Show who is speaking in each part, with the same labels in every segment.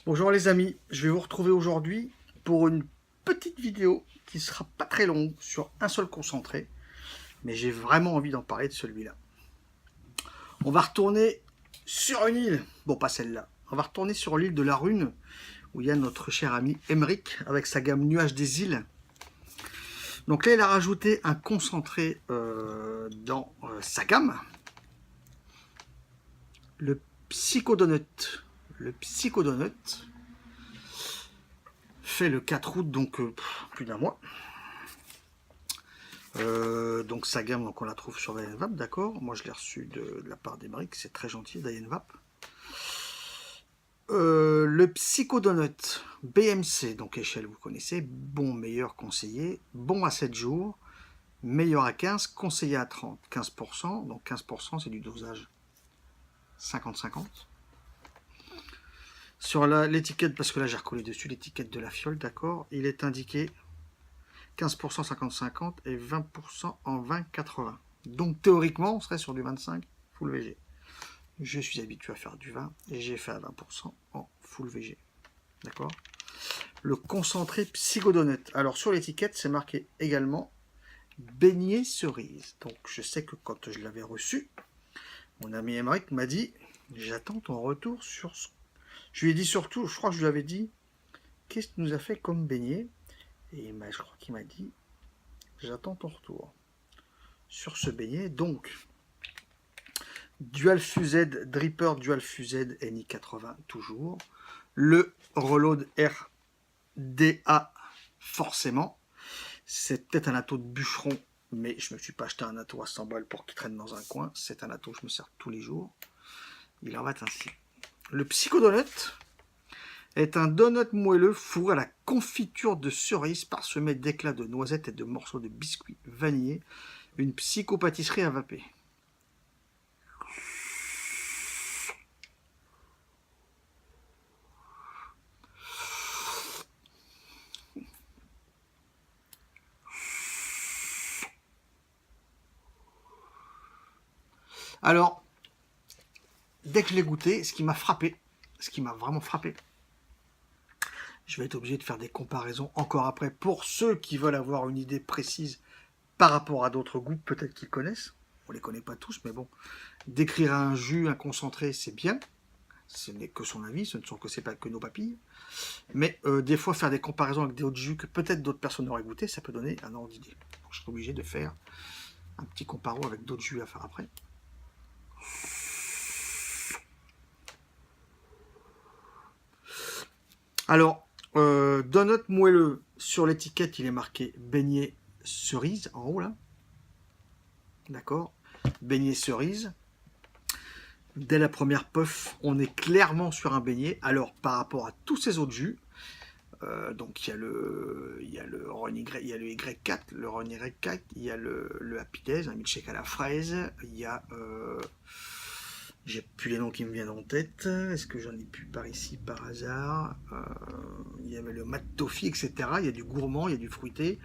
Speaker 1: Bonjour les amis, je vais vous retrouver aujourd'hui pour une petite vidéo qui sera pas très longue sur un seul concentré, mais j'ai vraiment envie d'en parler de celui-là. On va retourner sur une île, bon pas celle-là, on va retourner sur l'île de la Rune, où il y a notre cher ami Emeric avec sa gamme Nuages des îles. Donc là il a rajouté un concentré dans sa gamme, le Psychodonut. Le Psychodonut fait le 4 août, donc plus d'un mois. Donc sa gamme, donc on la trouve sur Dayenvap, d'accord. Moi je l'ai reçu de la part d'Emeric, c'est très gentil, Dayenvap. Le Psychodonut BMC, donc échelle vous connaissez, bon, meilleur, conseillé, bon à 7 jours, meilleur à 15, conseillé à 30, 15%, donc 15% c'est du dosage 50-50. Sur l'étiquette, parce que là j'ai recollé dessus l'étiquette de la fiole, d'accord, il est indiqué 15% 50-50 et 20% en 20-80. Donc théoriquement, on serait sur du 25 full VG. Je suis habitué à faire du 20 et j'ai fait à 20% en full VG. D'accord. Le concentré Psychodonut. Alors sur l'étiquette, c'est marqué également beignet cerise. Donc je sais que quand je l'avais reçu, mon ami Emeric m'a dit j'attends ton retour sur ce. Je lui ai dit surtout, je crois que je lui avais dit qu'est-ce que tu nous as fait comme beignet. Et je crois qu'il m'a dit j'attends ton retour sur ce beignet. Donc Dual Fused Dripper Dual Fused NI 80 toujours. Le Reload RDA forcément. C'est peut-être un ato de bûcheron, mais je ne me suis pas acheté un ato à 100 balles pour qu'il traîne dans un coin. C'est un ato que je me sers tous les jours. Il en va ainsi. Le Psychodonut est un donut moelleux fourré à la confiture de cerise parsemé d'éclats de noisettes et de morceaux de biscuits vanillés. Une psychopâtisserie à vaper. Alors, dès que je l'ai goûté, ce qui m'a frappé, ce qui m'a vraiment frappé, je vais être obligé de faire des comparaisons encore après pour ceux qui veulent avoir une idée précise par rapport à d'autres goûts, peut-être qu'ils connaissent. On ne les connaît pas tous, mais bon. Décrire un jus, un concentré, c'est bien. Ce n'est que son avis, ce ne sont pas que nos papilles. Mais des fois, faire des comparaisons avec des autres jus que peut-être d'autres personnes auraient goûté, ça peut donner un ordre d'idée. Je suis obligé de faire un petit comparo avec d'autres jus à faire après. Alors, donut moelleux, sur l'étiquette, il est marqué beignet cerise, en haut là. D'accord. Beignet cerise. Dès la première puff, on est clairement sur un beignet. Alors, par rapport à tous ces autres jus, donc il y a le Y4, le Run Y4, il y a le Happy Days, un milkshake à la fraise, il y a... j'ai plus les noms qui me viennent en tête. Est-ce que j'en ai plus par ici par hasard? Il y avait le Mat Toffee, etc. Il y a du gourmand, il y a du fruité.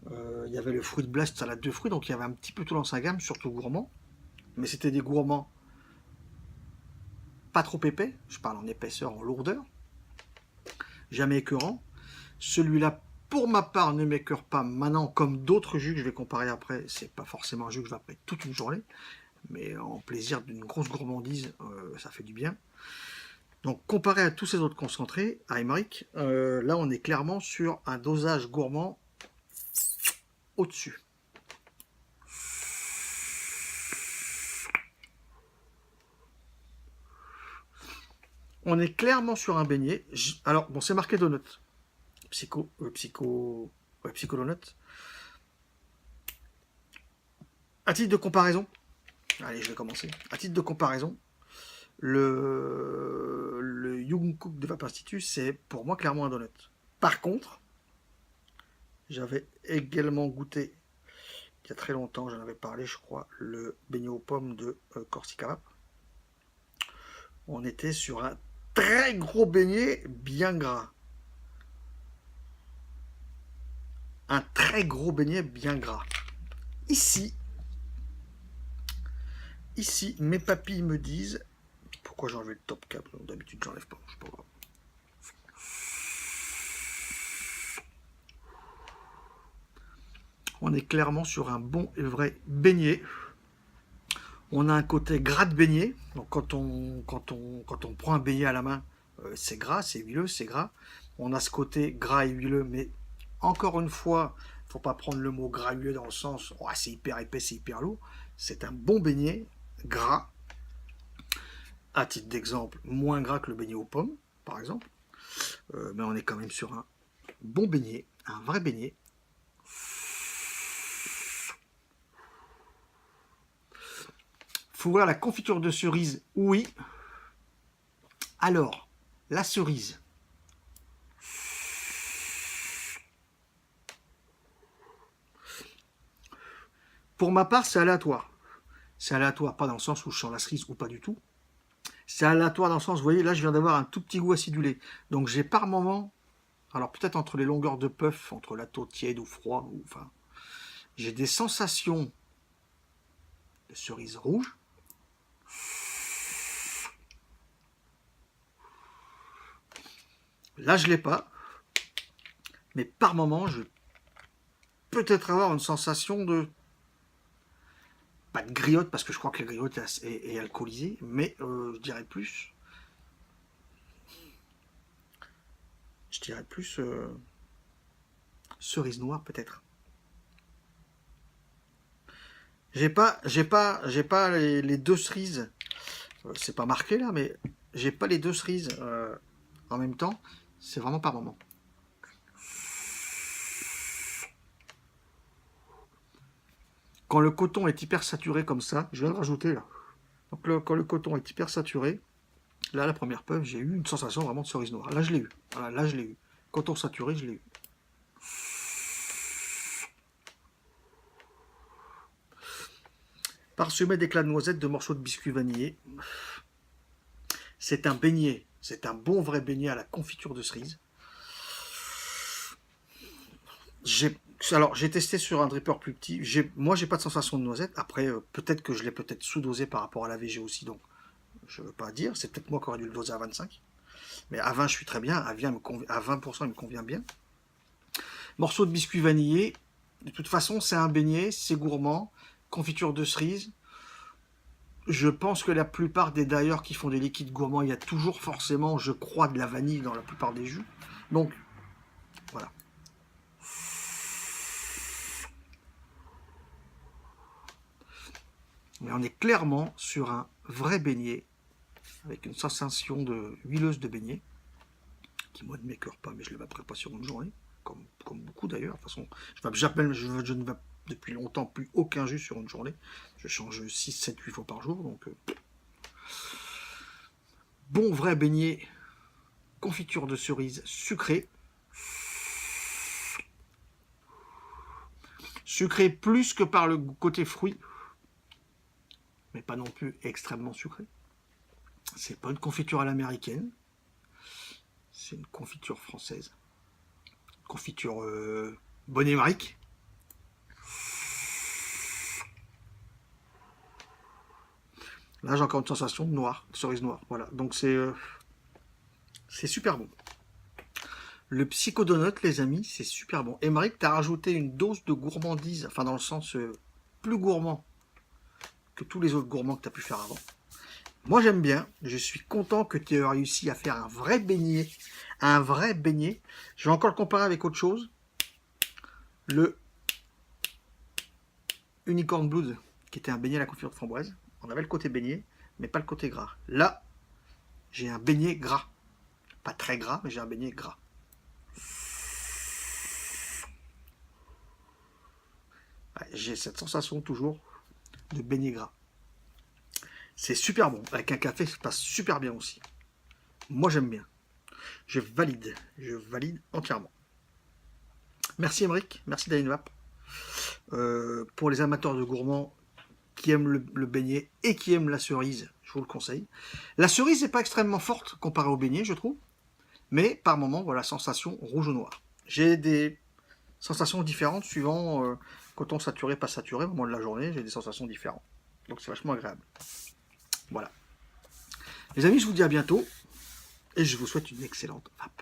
Speaker 1: Il y avait le Fruit Blast salade de fruits, donc il y avait un petit peu tout dans sa gamme, surtout gourmand. Mais c'était des gourmands pas trop épais, je parle en épaisseur, en lourdeur. Jamais écœurant. Celui-là, pour ma part, ne m'écœure pas maintenant, comme d'autres jus que je vais comparer après. C'est pas forcément un jus que je vais après toute une journée, mais en plaisir d'une grosse gourmandise, ça fait du bien. Donc comparé à tous ces autres concentrés, à Emeric, là on est clairement sur un dosage gourmand au-dessus. On est clairement sur un beignet. Alors bon, c'est marqué donut. Psychodonut. À titre de comparaison, allez, je vais commencer. À titre de comparaison, le Jungkook de Vape Institute, c'est pour moi clairement un donut. Par contre, j'avais également goûté, il y a très longtemps, j'en avais parlé, je crois, le beignet aux pommes de Corsica Vape. On était sur un très gros beignet bien gras. Un très gros beignet bien gras. Ici, mes papilles me disent... Pourquoi j'ai enlevé le top cap? D'habitude, j'enlève pas. Je sais pas. On est clairement sur un bon et vrai beignet. On a un côté gras de beignet. Donc quand on prend un beignet à la main, c'est gras, c'est huileux, c'est gras. On a ce côté gras et huileux, mais encore une fois, il ne faut pas prendre le mot gras huileux dans le sens oh, c'est hyper épais, c'est hyper lourd. C'est un bon beignet gras. À titre d'exemple, moins gras que le beignet aux pommes, par exemple. Mais on est quand même sur un bon beignet, un vrai beignet. Faut voir la confiture de cerise, oui. Alors, la cerise. Pour ma part, c'est aléatoire. C'est aléatoire, pas dans le sens où je sens la cerise ou pas du tout. C'est aléatoire dans le sens, vous voyez, là, je viens d'avoir un tout petit goût acidulé. Donc, j'ai par moment, alors peut-être entre les longueurs de puff, entre la taux tiède ou froid, ou, enfin, j'ai des sensations de cerise rouge. Là, je ne l'ai pas. Mais par moment, je vais peut-être avoir une sensation de... Pas de griotte, parce que je crois que la griotte est alcoolisée, mais je dirais plus... cerise noire, peut-être. J'ai pas les deux cerises. C'est pas marqué là, mais j'ai pas les deux cerises en même temps. C'est vraiment par moment. Quand le coton est hyper saturé comme ça, je viens de rajouter là. Donc quand le coton est hyper saturé, là la première puff, j'ai eu une sensation vraiment de cerise noire. Là je l'ai eu. Voilà, là je l'ai eu. Coton saturé, je l'ai eu. Parsemé d'éclats de noisettes, de morceaux de biscuits vanillés. C'est un beignet. C'est un bon vrai beignet à la confiture de cerise. J'ai testé sur un dripper plus petit. Moi, j'ai pas de sensation de noisette. Après, peut-être que je l'ai peut-être sous-dosé par rapport à la VG aussi. Donc, je ne veux pas dire. C'est peut-être moi qui aurais dû le doser à 25. Mais à 20, je suis très bien. À 20%, il me convient bien. Morceau de biscuit vanillé. De toute façon, c'est un beignet. C'est gourmand. Confiture de cerise. Je pense que la plupart des d'ailleurs qui font des liquides gourmands, il y a toujours forcément, je crois, de la vanille dans la plupart des jus. Donc, voilà. Mais on est clairement sur un vrai beignet, avec une sensation de huileuse de beignet, qui moi ne m'écœure pas, mais je ne l'évaporerai pas sur une journée, comme beaucoup d'ailleurs. De toute façon, je ne vais depuis longtemps plus aucun jus sur une journée. Je change 6, 7, 8 fois par jour. Donc, bon vrai beignet, confiture de cerise sucrée. Sucré plus que par le côté fruit, mais pas non plus extrêmement sucré. C'est pas une confiture à l'américaine, c'est une confiture française. Confiture Bonnet-Maric. Là, j'ai encore une sensation de noir, de cerise noire. Voilà, donc c'est super bon. Le psychodonut, les amis, c'est super bon. Et Maric, tu as rajouté une dose de gourmandise, enfin dans le sens plus gourmand que tous les autres gourmands que tu as pu faire avant. Moi, j'aime bien. Je suis content que tu aies réussi à faire un vrai beignet. Un vrai beignet. Je vais encore le comparer avec autre chose. Le Unicorn Blood, qui était un beignet à la confiture de framboise. On avait le côté beignet, mais pas le côté gras. Là, j'ai un beignet gras. Pas très gras, mais j'ai un beignet gras. J'ai cette sensation toujours de beignet gras. C'est super bon. Avec un café, ça passe super bien aussi. Moi, j'aime bien. Je valide entièrement. Merci Émeric, merci Dainvap. Pour les amateurs de gourmands qui aiment le beignet et qui aiment la cerise, je vous le conseille. La cerise n'est pas extrêmement forte comparée au beignet, je trouve. Mais par moment, voilà, sensation rouge ou noir. J'ai des sensations différentes suivant coton saturé, pas saturé. Au moment de la journée, j'ai des sensations différentes. Donc c'est vachement agréable. Voilà. Les amis, je vous dis à bientôt. Et je vous souhaite une excellente vape.